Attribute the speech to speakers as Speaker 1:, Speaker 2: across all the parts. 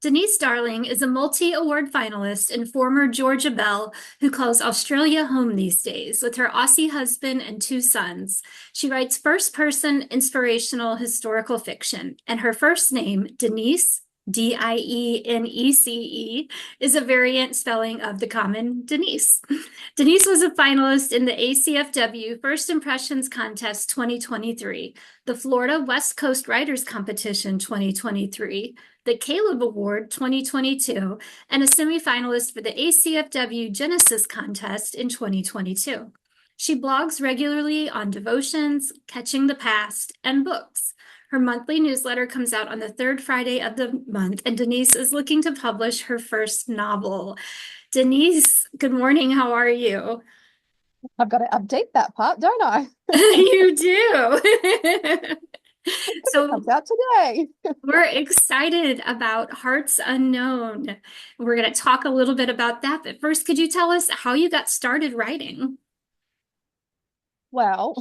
Speaker 1: Dienece Darling is a multi-award finalist and former Georgia belle who calls Australia home these days with her Aussie husband and two sons. She writes first-person inspirational historical fiction, and her first name, Denise, Dienece, is a variant spelling of the common Denise. Denise was a finalist in the ACFW First Impressions Contest 2023, the Florida West Coast Writers Competition 2023, the Caleb Award 2022, and a semifinalist for the ACFW Genesis Contest in 2022. She blogs regularly on devotions, catching the past, and books. Her monthly newsletter comes out on the third Friday of the month, and Denise is looking to publish her first novel. Denise, good morning. How are you?
Speaker 2: I've got to update that part, don't I?
Speaker 1: You do. So
Speaker 2: Comes out today.
Speaker 1: we're excited about Hearts Unknown. We're going to talk a little bit about that. But first, could you tell us how you got started writing?
Speaker 2: Well,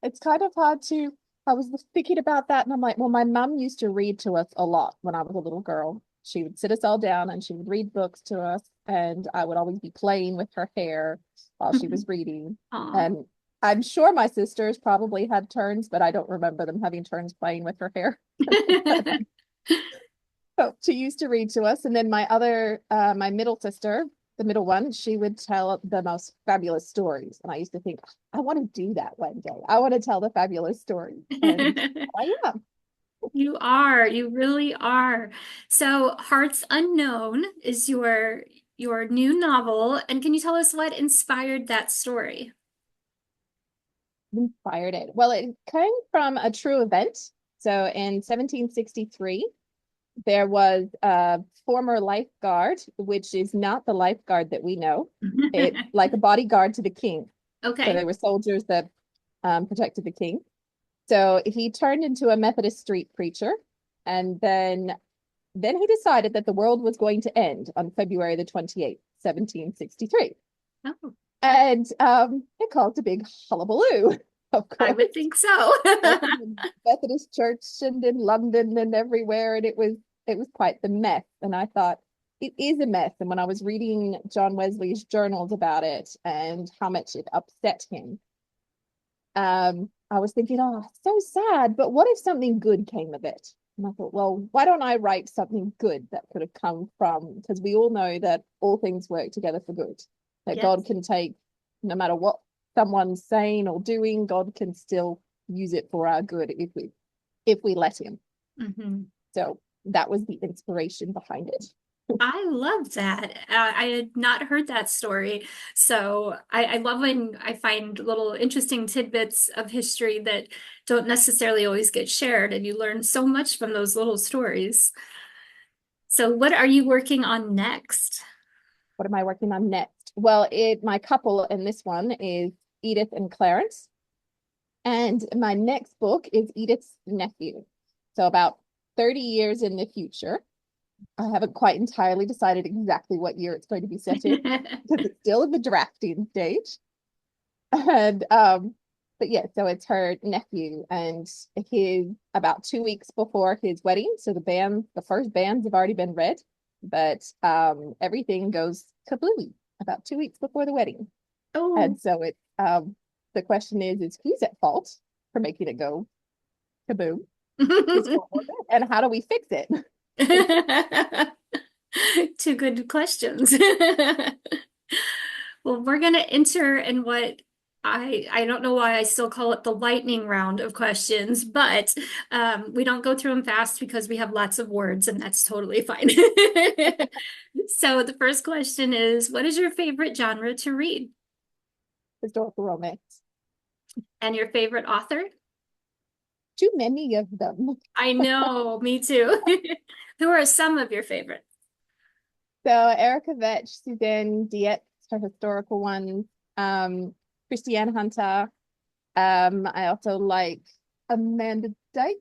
Speaker 2: it's kind of hard to. I was thinking about that, and I'm like, well, my mum used to read to us a lot when I was a little girl. She would sit us all down and she would read books to us, and I would always be playing with her hair while she was reading.
Speaker 1: Aw.
Speaker 2: And I'm sure my sisters probably had turns, but I don't remember them having turns playing with her hair. So she used to read to us, and then my middle sister, the middle one, she would tell the most fabulous stories, and I used to think, I want to do that one day. I want to tell the fabulous stories, and I am.
Speaker 1: You really are. So, Hearts Unknown is your new novel, and can you tell us what inspired that story?
Speaker 2: Inspired it. Well, it came from a true event. So in 1763, there was a former lifeguard, which is not the lifeguard that we know. It's like a bodyguard to the king. So
Speaker 1: Okay.
Speaker 2: they were soldiers that protected the king. So he turned into a Methodist street preacher, and then he decided that the world was going to end on February the 28th, 1763.
Speaker 1: Oh,
Speaker 2: And it caused a big hullabaloo, of
Speaker 1: I
Speaker 2: course,
Speaker 1: would think so.
Speaker 2: both in the Methodist Church and in London and everywhere, and it was quite the mess. And I thought it is a mess. And when I was reading John Wesley's journals about it and how much it upset him, I was thinking, oh, so sad. But what if something good came of it? And I thought, well, why don't I write something good that could have come from? Because we all know that all things work together for good. That
Speaker 1: Yes.
Speaker 2: God can take, no matter what someone's saying or doing, God can still use it for our good if we let Him.
Speaker 1: Hmm.
Speaker 2: So that was the inspiration behind it.
Speaker 1: I love that. I had not heard that story. So I love when I find little interesting tidbits of history that don't necessarily always get shared, and you learn so much from those little stories. So what are you working on next?
Speaker 2: What am I working on next? Well, my couple in this one is Edith and Clarence. And my next book is Edith's nephew. So about 30 years in the future. I haven't quite entirely decided exactly what year it's going to be set in because it's still in the drafting stage. And but yeah, so it's her nephew and his about 2 weeks before his wedding. So the first bands have already been read, but everything goes kablooey about 2 weeks before the wedding.
Speaker 1: Oh.
Speaker 2: And so the question is who's at fault for making it go kaboom? Whose fault was it? And how do we fix it?
Speaker 1: Two good questions. Well, we're going to enter in what I don't know why I still call it the lightning round of questions, but we don't go through them fast because we have lots of words, and that's totally fine. So the first question is, what is your favorite genre to read
Speaker 2: Historical romance.
Speaker 1: and your favorite author?
Speaker 2: Too many of them.
Speaker 1: I know, me too. Who are some of your favorites?
Speaker 2: So Erica Vetch, Suzanne Dietz, her historical ones, Christiane Hunter. I also like Amanda Dyke.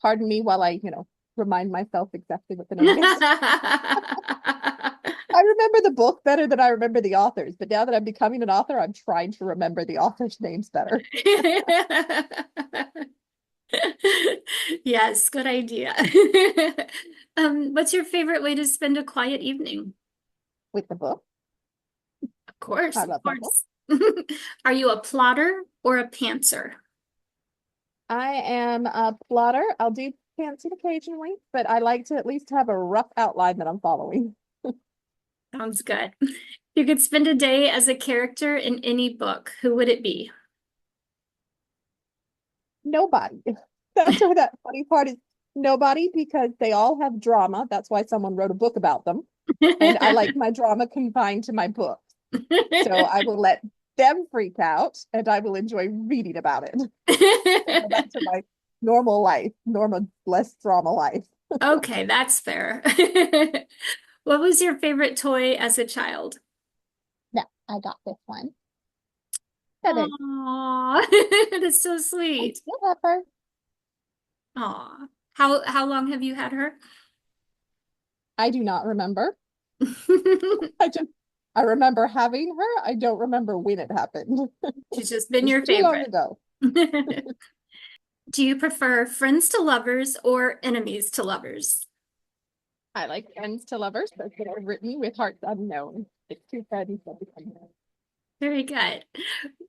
Speaker 2: Pardon me while I remind myself exactly what the name is. I remember the book better than I remember the authors, but now that I'm becoming an author, I'm trying to remember the authors' names better.
Speaker 1: Yes, good idea. What's your favorite way to spend a quiet evening?
Speaker 2: With the book.
Speaker 1: Of course,
Speaker 2: I
Speaker 1: of
Speaker 2: love that book.
Speaker 1: course. Are you a plotter or a pantser?
Speaker 2: I am a plotter. I'll do pantsuit occasionally, but I like to at least have a rough outline that I'm following.
Speaker 1: Sounds good. If you could spend a day as a character in any book, who would it be?
Speaker 2: Nobody. That's where that funny part is. Nobody, because they all have drama. That's why someone wrote a book about them. And I like my drama confined to my book. So I will let them freak out and I will enjoy reading about it. And go back to my normal life, normal, less drama life.
Speaker 1: Okay, that's fair. What was your favorite toy as a child?
Speaker 2: No, I got this one. Feather.
Speaker 1: Aw, that's so
Speaker 2: I
Speaker 1: sweet.
Speaker 2: still have her.
Speaker 1: Aw. How long have you had her?
Speaker 2: I do not remember. I just I remember having her. I don't remember when it happened. It
Speaker 1: She's just been
Speaker 2: was
Speaker 1: your
Speaker 2: too long
Speaker 1: favorite.
Speaker 2: ago.
Speaker 1: Do you prefer friends to lovers or enemies to lovers?
Speaker 2: I like friends to lovers. That's what I've written with hearts unknown. It's two friends that become known.
Speaker 1: Very good.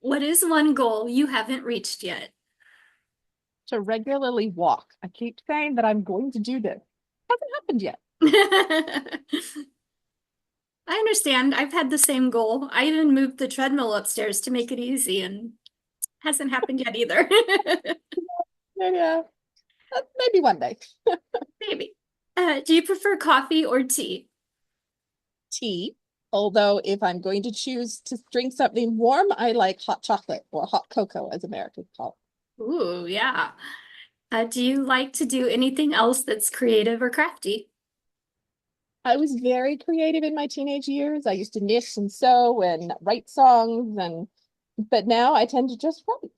Speaker 1: What is one goal you haven't reached yet?
Speaker 2: To regularly walk. I keep saying that I'm going to do this. Hasn't happened yet.
Speaker 1: I understand. I've had the same goal. I even moved the treadmill upstairs to make it easy and hasn't happened yet either.
Speaker 2: Yeah, maybe one day.
Speaker 1: Maybe. Do you prefer coffee or tea?
Speaker 2: Tea. Although if I'm going to choose to drink something warm, I like hot chocolate or hot cocoa, as Americans call
Speaker 1: Ooh, yeah. Do you like to do anything else that's creative or crafty?
Speaker 2: it. I was very creative in my teenage years. I used to knit and sew and write songs, and but now I tend to just write.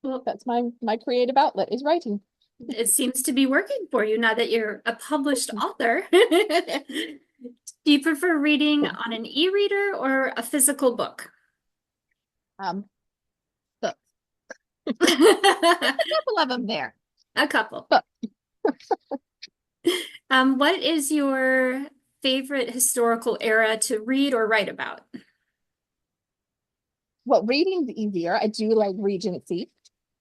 Speaker 1: Well,
Speaker 2: That's my creative outlet is writing.
Speaker 1: it seems to be working for you now that you're a published author. Do you prefer reading on an e-reader or a physical book?
Speaker 2: Um, but
Speaker 1: A
Speaker 2: a couple of them there.
Speaker 1: couple.
Speaker 2: But
Speaker 1: What is your favorite historical era to read or write about?
Speaker 2: well, reading's easier. I do like Regency.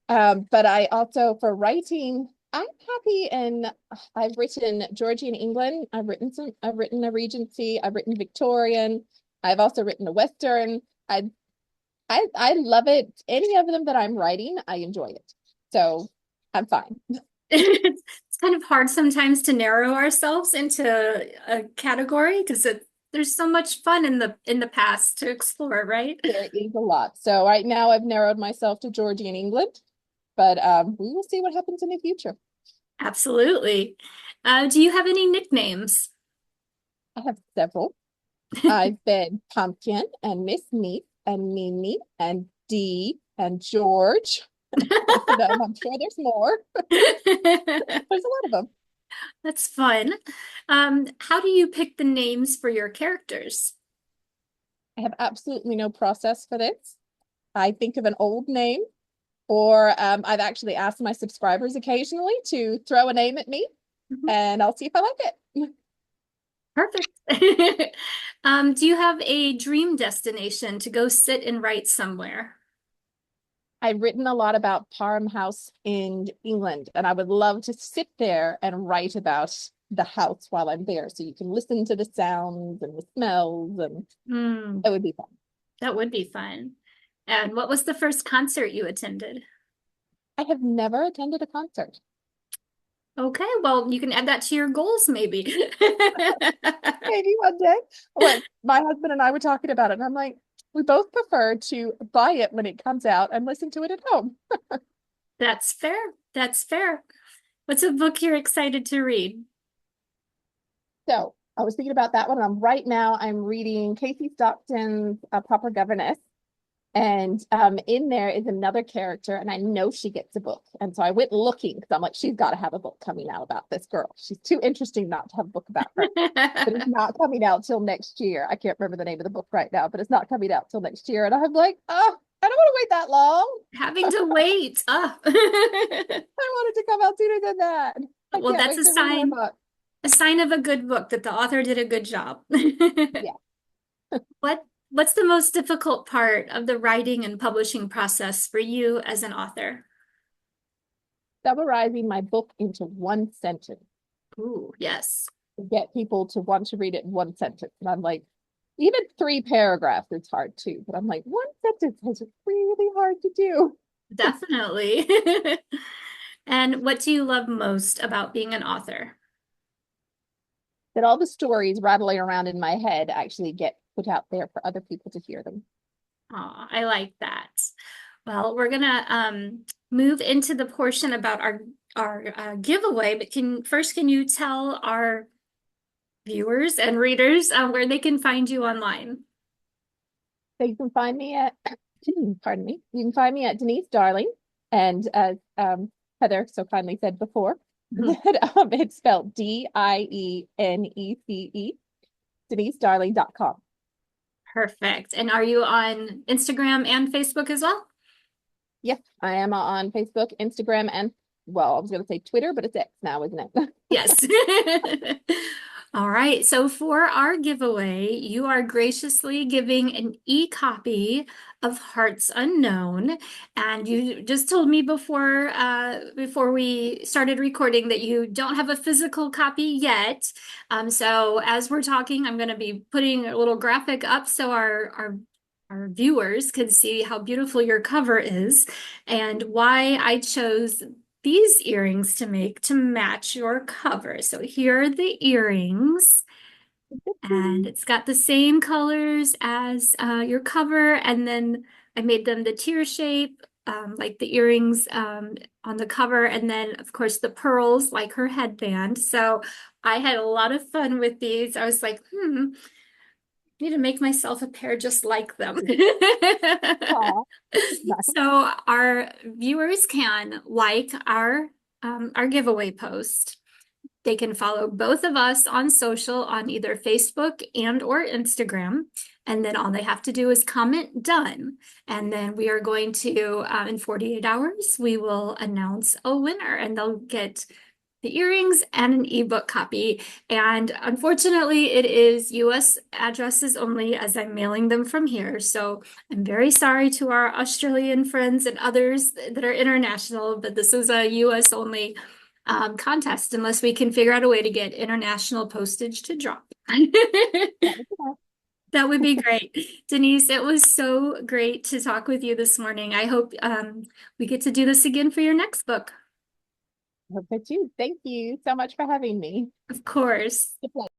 Speaker 2: But I also for writing, I'm happy and I've written Georgian England. I've written a Regency, I've written Victorian, I've also written a Western. I I love it. Any of them that I'm writing, I enjoy it. So I'm fine.
Speaker 1: It's kind of hard sometimes to narrow ourselves into a category because there's so much fun in the past to explore, right?
Speaker 2: There is a lot. So right now I've narrowed myself to Georgian England, but we will see what happens in the future.
Speaker 1: Absolutely. Do you have any nicknames?
Speaker 2: I have several. I've been Pumpkin and Miss Neat and Mimi and Dee and George. I'm sure there's more. There's a lot of them.
Speaker 1: That's fun. How do you pick the names for your characters?
Speaker 2: I have absolutely no process for this. I think of an old name, or I've actually asked my subscribers occasionally to throw a name at me,
Speaker 1: Mhm.
Speaker 2: and I'll see if I like it.
Speaker 1: Perfect. Do you have a dream destination to go sit and write somewhere?
Speaker 2: I've written a lot about Parham House in England, and I would love to sit there and write about the house while I'm there, so you can listen to the sounds and the smells, and
Speaker 1: Hmm,
Speaker 2: it would be fun.
Speaker 1: that would be fun. And what was the first concert you attended?
Speaker 2: I have never attended a concert.
Speaker 1: Okay, well, you can add that to your goals, maybe.
Speaker 2: Maybe one day. What my husband and I were talking about it, and I'm like, we both prefer to buy it when it comes out and listen to it at home.
Speaker 1: That's fair. That's fair. What's a book you're excited to read?
Speaker 2: So I was thinking about that one. Right now I'm reading Casey Stockton's Proper Governess. And in there is another character, and I know she gets a book. And so I went looking because I'm like, she's got to have a book coming out about this girl. She's too interesting not to have a book about her. But it's not coming out till next year. I can't remember the name of the book right now, but it's not coming out till next year. And I'm like, oh, I don't want to wait that long.
Speaker 1: Having to wait. Ah.
Speaker 2: I want it to come out sooner than that. I
Speaker 1: Well,
Speaker 2: can't
Speaker 1: that's
Speaker 2: wait
Speaker 1: a
Speaker 2: to read her
Speaker 1: sign.
Speaker 2: book.
Speaker 1: a sign of a good book that the author did a good job.
Speaker 2: Yeah.
Speaker 1: What's the most difficult part of the writing and publishing process for you as an author?
Speaker 2: Summarizing my book into one sentence
Speaker 1: Ooh, yes.
Speaker 2: to get people to want to read it in one sentence. And I'm like, even 3 paragraphs is hard too. But I'm like, one sentence is really hard to do.
Speaker 1: Definitely. And what do you love most about being an author?
Speaker 2: That all the stories rattling around in my head actually get put out there for other people to hear them.
Speaker 1: Oh, I like that. Well, we're gonna move into the portion about our giveaway, but can you tell our viewers and readers where they can find you online?
Speaker 2: So you can find me at, pardon me, you can find me at Dienece Darling. And as Heather so kindly said before,
Speaker 1: Mhm.
Speaker 2: that it's spelled DIENECE, DeniceDarling.com.
Speaker 1: Perfect. And are you on Instagram and Facebook as well?
Speaker 2: Yes, I am on Facebook, Instagram, and well, I was going to say Twitter, but it's X now, isn't it?
Speaker 1: Yes. All right. So for our giveaway, you are graciously giving an e-copy of Hearts Unknown. And you just told me before we started recording that you don't have a physical copy yet. So as we're talking, I'm going to be putting a little graphic up so our viewers can see how beautiful your cover is and why I chose these earrings to make to match your cover. So here are the earrings, and it's got the same colors as your cover, and then I made them the tear shape, like the earrings on the cover, and then of course the pearls like her headband. So I had a lot of fun with these. I was like, need to make myself a pair just like them.
Speaker 2: Aw, nice.
Speaker 1: So our viewers can like our giveaway post. They can follow both of us on social on either Facebook and or Instagram. And then all they have to do is comment done. And then we are going to, in 48 hours, we will announce a winner and they'll get the earrings and an ebook copy. And unfortunately, it is US addresses only as I'm mailing them from here. So I'm very sorry to our Australian friends and others that are international, but this is a US only contest unless we can figure out a way to get international postage to drop.
Speaker 2: That was enough.
Speaker 1: That would be great. Denise, it was so great to talk with you this morning. I hope we get to do this again for your next book.
Speaker 2: Hope that you. Thank you so much for having me.
Speaker 1: Of course.
Speaker 2: Good luck.